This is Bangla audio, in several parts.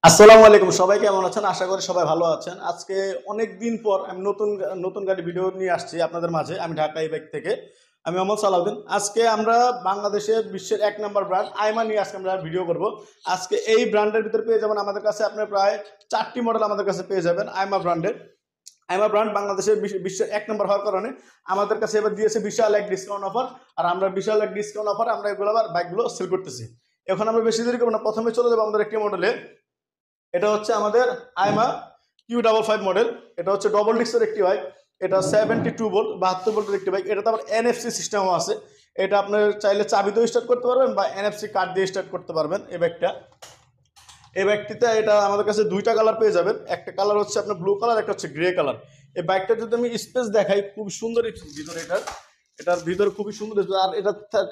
আসসালামু আলাইকুম, সবাই কেমন আছেন? আশা করি সবাই ভালো আছেন। আজকে অনেক দিন পর আমি নতুন নতুন গাড়ি ভিডিও নিয়ে আসছি আপনাদের মাঝে। আমি ঢাকা বাইক থেকে, আমি মোহাম্মদ সালাউদ্দিন। আজকে আমরা বাংলাদেশের বিশ্বের ১ নম্বর ব্র্যান্ড আইমা নিয়ে আজকে আমরা ভিডিও করব। আজকে এই ব্র্যান্ডের ভিতরে পেয়ে যাবেন আমাদের কাছে আপনার প্রায় ৪টি মডেল আমাদের কাছে পেয়ে যাবেন আইমা ব্র্যান্ডের। আইমা ব্র্যান্ড বাংলাদেশের বিশ্বের ১ নম্বর হওয়ার কারণে আমাদের কাছে এবার দিয়েছে বিশাল এক ডিসকাউন্ট অফার। আর আমরা বিশাল এক ডিসকাউন্ট অফার আমরা এগুলো আবার বাইকগুলো সেল করতেছি। এখন আমরা বেশি দেরি করবো না, প্রথমে চলে যাবো আমাদের একটি মডেলে। এটা হচ্ছে আমাদের আইমা Q55 মডেল। এটা হচ্ছে ডবল ডিস্কের একটি বাইক। এটা 72 ভোল্ট 72 ভোল্টের একটি বাইক। এটাতে আবার এনএফসি সিস্টেমও আছে। এটা আপনার চাইলে চাবি দিয়ে স্টার্ট করতে পারবেন বা এনএফসি কার্ড দিয়ে স্টার্ট করতে পারবেন। এই বাইকটিতে এটা আমাদের কাছে দুইটা কালার পেয়ে যাবেন। একটা কালার হচ্ছে আপনার ব্লু কালার, একটা হচ্ছে গ্রে কালার। এই বাইকটা যদি আমি স্পেস দেখাই, খুব সুন্দর ভিতরে এটার ভিতরে খুবই সুন্দর। আর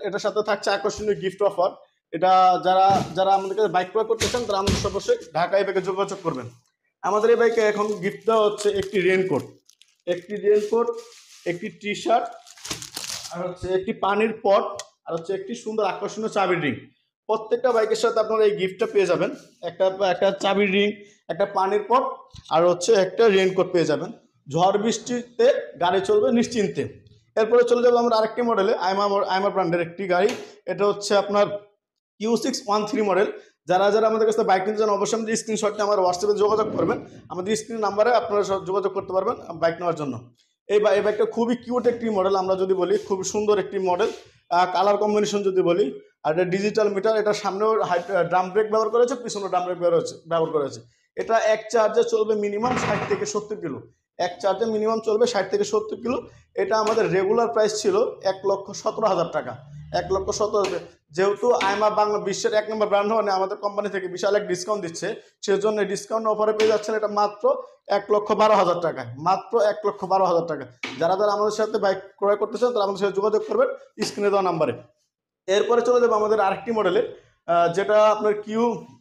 এটার সাথে থাকছে আকর্ষণীয় গিফট অফার। এটা যারা যারা আমাদের কাছে বাইক ক্রয় করতে চান তারা আমাদের অবশ্যই ঢাকা এই বাইকে যোগাযোগ করবেন। আমাদের এই বাইকে এখন গিফট দেওয়া হচ্ছে একটি রেনকোট, একটি টি শার্ট, আর হচ্ছে একটি পানির পট, আর হচ্ছে একটি সুন্দর আকর্ষণীয় চাবির রিং। প্রত্যেকটা বাইকের সাথে আপনারা এই গিফটটা পেয়ে যাবেন। একটা চাবির রিং, একটা পানির পট, আর হচ্ছে একটা রেনকোট পেয়ে যাবেন। ঝড় বৃষ্টিতে গাড়ি চলবে নিশ্চিন্তে। এরপরে চলে যাবো আমরা আরেকটি মডেলে, আইমা ব্র্যান্ডের একটি গাড়ি। এটা হচ্ছে আপনার Q613 মডেল। যারা যারা আমাদের কাছে বাইক নিতে চান অবশ্যই আমাদের স্ক্রিনশটটা আমার হোয়াটসঅ্যাপে যোগাযোগ করবেন। আমাদের স্ক্রিন নাম্বারে আপনারা যোগাযোগ করতে পারবেন বাইক নেওয়ার জন্য। এই বাইকটা খুবই কিউট একটি মডেল। আমরা যদি বলি খুব সুন্দর একটি মডেল। কালার কম্বিনেশন যদি বলি, আর এটা ডিজিটাল মিটার। এটা সামনেও ড্রাম ব্রেক ব্যবহার করেছে, পিছনেও ড্রাম ব্রেক ব্যবহার করেছে। এটা এক চার্জে চলবে মিনিমাম 60 থেকে 70 কিলো। এক চার্জে মিনিমাম চলবে 60 থেকে 70 কিলো। এটা আমাদের রেগুলার প্রাইস ছিল ১,১৭,০০০ টাকা। ১,১৭,০০০। যেহেতু আইমা বিশ্বের ১ নম্বর ব্র্যান্ড হওয়া আমাদের কোম্পানি থেকে বিশাল এক ডিসকাউন্ট দিচ্ছে, সেজন্য ডিসকাউন্ট অফারে পেয়ে যাচ্ছেন এটা মাত্র ১,১২,০০০ টাকায়। মাত্র ১,১২,০০০ টাকা। যারা যারা আমাদের সাথে বাইক ক্রয় করতে চান তারা আমাদের সাথে যোগাযোগ করবেন স্ক্রিনে দেওয়া নাম্বারে। এরপরে চলে যাবো আমাদের আরেকটি মডেলে, যেটা আপনার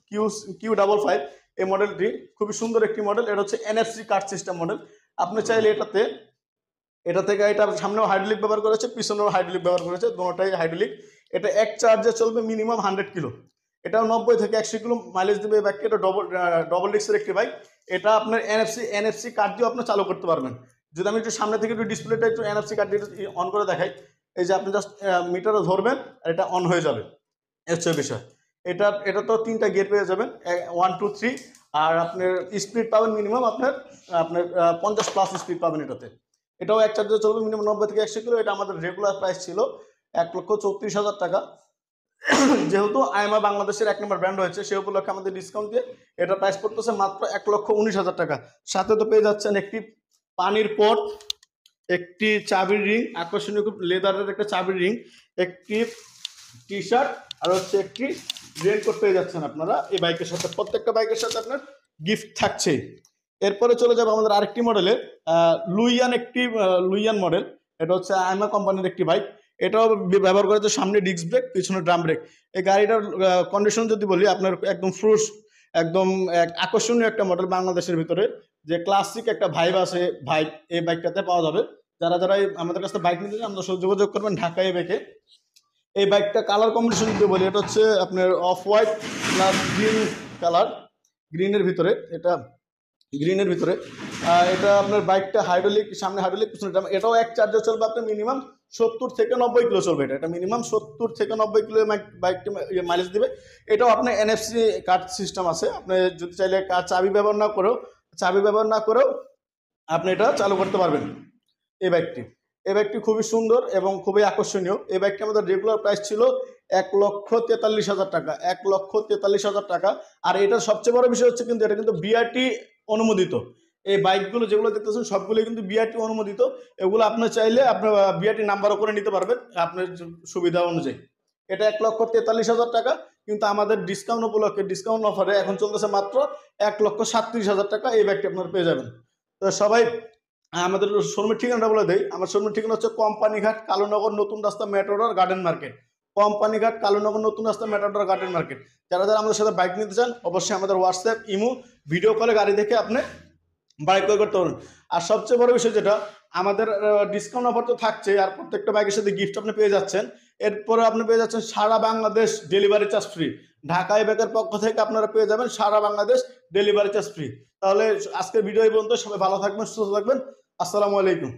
Q55। এই মডেলটি খুবই সুন্দর একটি মডেল। এটা হচ্ছে এনএফসি কার্ড সিস্টেম মডেল। আপনি চাইলে এটা থেকে এটা সামনেও হাইড্রোলিক ব্যবহার করেছে, পিছনেও হাইড্রোলিক ব্যবহার করেছে, দুটোটাই হাইড্রোলিক। এটা এক চার্জে চলবে মিনিমাম 100 কিলো। এটাও 90 থেকে 100 কিলো মাইলেজ দেবে এই বাইকটা। এটা ডবল ডিস্কের একটি বাইক। এটা আপনার এনএফসি কার্ড দিয়ে আপনি চালু করতে পারবেন। যদি আমি একটু সামনে থেকে একটু ডিসপ্লেটা একটু এনএফসি কার্ড দিয়ে অন করে দেখাই, এই যে আপনি জাস্ট মিটারও ধরবেন আর এটা অন হয়ে যাবে। এর হচ্ছে বিষয়। এটা তো 3টা গিয়ার পেয়ে যাবেন, 1 2 3। আর আপনার স্পিড পাবেন মিনিমাম আপনার 50+ স্পিড পাবেন এটাতে। এটাও এক চার্জে চলবে মিনিমাম 90 থেকে 100 কিলো। এটা আমাদের রেগুলার প্রাইস ছিল ১,৩৪,০০০ টাকা। যেহেতু আইমা বাংলাদেশের ১ নম্বর ব্র্যান্ড হয়েছে, সে উপলক্ষে আমাদের ডিসকাউন্ট দিয়ে এটা প্রাইস পড়তেছে মাত্র ১,১৯,০০০ টাকা। সাথে তো পেয়ে যাচ্ছেন একটি পানির পট, একটি চাবির রিং, আকর্ষণীয় খুব লেদারের একটা চাবির রিং, একটি টি শার্ট, আর হচ্ছে একটি রেনকোট পেয়ে যাচ্ছেন আপনারা এই বাইকের সাথে। প্রত্যেকটা বাইকের সাথে আপনার গিফট থাকছে। এরপরে চলে যাবো আমাদের আরেকটি মডেলে, লুইয়ান মডেল। এটা হচ্ছে আইমা কোম্পানির একটি বাইক। এটাও ব্যবহার করেছে সামনে ডিস্ক ব্রেক, পিছনে ড্রাম ব্রেক। এই গাড়িটার কন্ডিশন যদি বলি, আপনার একদম ফ্রেশ, একদম আকর্ষণীয় একটা মডেল। বাংলাদেশের ভিতরে যে ক্লাসিক একটা ভাইব আছে, ভাইব এই বাইকটাতে পাওয়া যাবে। যারা যারা আমাদের কাছে বাইক নিতে চান আমাদের সাথে যোগাযোগ করবেন ঢাকা এই বাইকে। এই বাইকটা কালার কম্বিনেশন যদি বলি, এটা হচ্ছে আপনার off white plus green colour. গ্রিনের ভিতরে এটা আপনার বাইকটা হাইড্রোলিক, সামনে হাইড্রোলিক, পিছনে ড্রাম। এটাও এক চার্জে চলবে আপনার মিনিমাম 70 থেকে 90 কিলো চলবে। এটা মিনিমাম 70 থেকে 90 কিলো বাইকটা মাইলেজ দিবে। এটাও আপনার এনএফসি কার্ড সিস্টেম আছে। আপনি যদি চাইলে চাবি ব্যবহার না করেও আপনি এটা চালু করতে পারবেন। এই বাইকটি খুবই সুন্দর এবং খুবই আকর্ষণীয়। এই বাইকটি আমাদের রেগুলার প্রাইস ছিল ১,৪৩,০০০ টাকা। ১,৪৩,০০০ টাকা। আর এটার সবচেয়ে বড় বিষয় হচ্ছে কিন্তু এটা কিন্তু বিআরটি অনুমোদিত। এই বাইকগুলো যেগুলো দেখতেছেন সবগুলোই কিন্তু বিআরটি অনুমোদিত। এগুলো আপনি চাইলে আপনার বিআরটি নাম্বারও করে নিতে পারবেন আপনার সুবিধা অনুযায়ী। এটা ১,৪৩,০০০ টাকা। কিন্তু আমাদের ডিসকাউন্ট উপলক্ষে, ডিসকাউন্ট অফারে এখন চলতেছে মাত্র ১,৩৭,০০০ টাকা। এই বাইকটি আপনারা পেয়ে যাবেন। তো সবাই আমাদের শোরুমের ঠিকানাটা বলে দেয়। আমার শোরুমের ঠিকানা হচ্ছে কোম্পানিঘাট, কালুনগর, নতুন রাস্তা, মেট্রোডর, গার্ডেন মার্কেট। কোম্পানিঘাট, কালুনগর, নতুন রাস্তা, মেট্রোডর, গার্ডেন মার্কেট। যারা যারা আমাদের সাথে বাইক নিতে চান অবশ্যই আমাদের হোয়াটসঅ্যাপ, ইমো, ভিডিও কলে গাড়ি দেখে আপনি বাইক ক্রয় করতে পারবেন। আর সবচেয়ে বড় বিষয় যেটা, আমাদের ডিসকাউন্ট অফার তো থাকছে, আর প্রত্যেকটা বাইকের সাথে গিফট আপনি পেয়ে যাচ্ছেন। এরপরে আপনি পেয়ে যাচ্ছেন সারা বাংলাদেশ ডেলিভারি চার্জ ফ্রি। ঢাকায় ব্যাগের পক্ষ থেকে আপনারা পেয়ে যাবেন সারা বাংলাদেশ ডেলিভারি চার্জ ফ্রি। তাহলে আজকের ভিডিও এই পর্যন্ত, সবাই ভালো থাকবেন, সুস্থ থাকবেন। আসসালামু আলাইকুম।